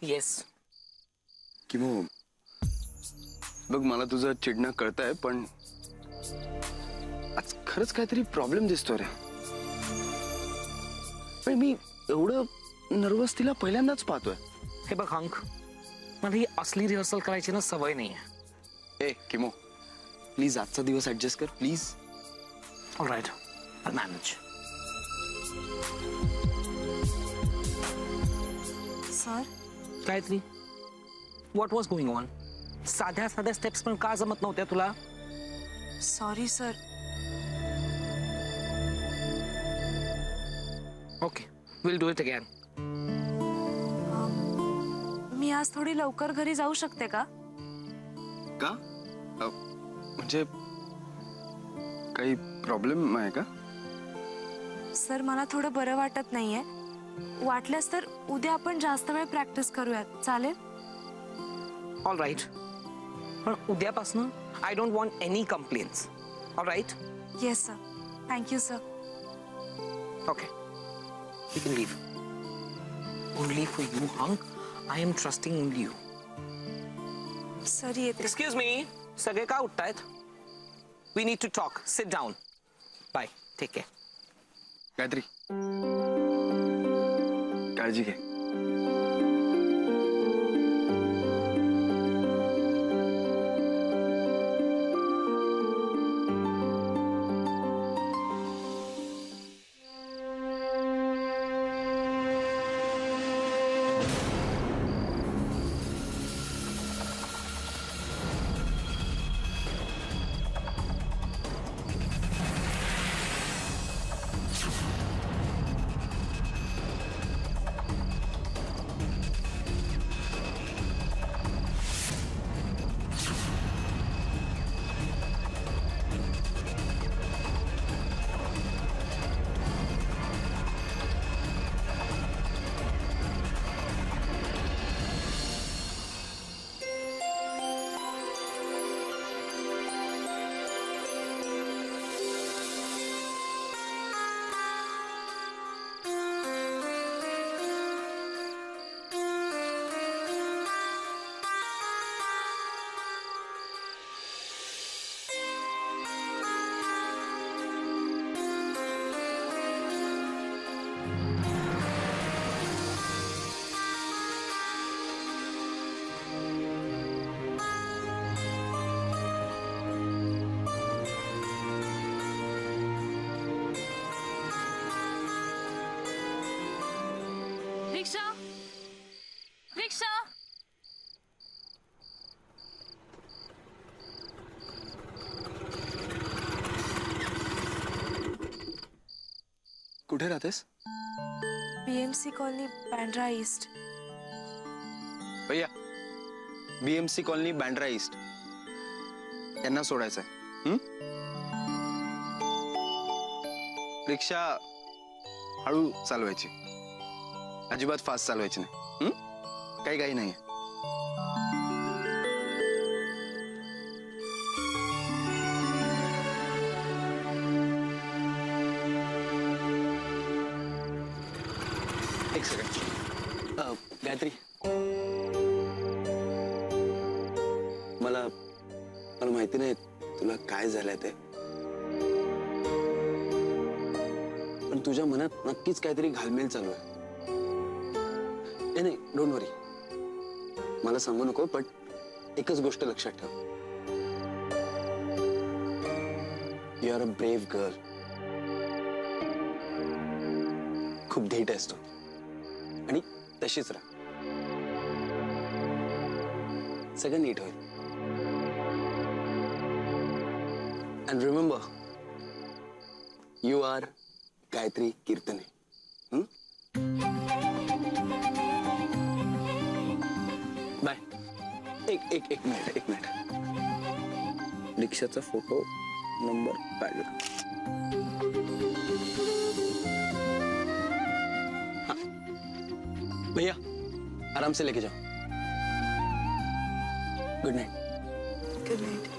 Yes. किमो बघ, मला तुझं चिडणं कळतंय, पण आज खरंच काहीतरी प्रॉब्लेम दिसतोय रे. पण मी एवढं नर्वस तिला पहिल्यांदाच पाहतोय. हे बघ हंक, मला ही असली रिहर्सल करायची ना सवय नाही आहे. ए किमो, प्लीज आजचा दिवस ऍडजस्ट कर please. Alright, I manage. Sir, Gayatri, what was going on? साध्या साध्या स्टेप्स पण का जमत नव्हत्या तुला? Sorry sir. Okay, will do it again. मी आज थोडी लवकर घरी जाऊ शकते का? का? म्हणजे काही प्रॉब्लेम आहे का? सर, मला थोडं बरं वाटत नाहीये. वाटल्यास तर उद्या आपण जास्त वेळ प्रॅक्टिस करूयात, चालेल? ऑलराइट, पण उद्यापासून I don't want any complaints. Alright? Yes sir. Thank you sir. Okay, you can leave. Only for you, hunk. I am trusting only you. Sir, येते. Excuse me. सगळे का उठतायत? We need to talk. Sit down. Bye. Take care. Gayatri, काळजी घे. रिक्षा, रिक्षा. कुठे राहतेस? BMC colony, Bandra east. भैया, BMC colony Bandra east यांना सोडायचंय. रिक्षा हळू चालवायची, अजिबात फास्ट चालवायची नाही. काही काही नाहीये. एक सेकंड. गायत्री, मला माहिती नाही तुला काय झालंय ते, पण तुझ्या मनात नक्कीच काहीतरी घालमेल चालू आहे. नाही, डोंट वरी, मला सांगू नको, पण एकच गोष्ट लक्षात ठेव. You are a brave girl. खूप धीट आहेस तू आणि तशीच राहा. सगळं नीट होईल. And remember, you are Gayatri Kirtane. Bye. एक मिनिट. रिक्षाचा फोटो नंबर काढला. हाँ भैया, आराम से लेके जाओ. Good night. Good night.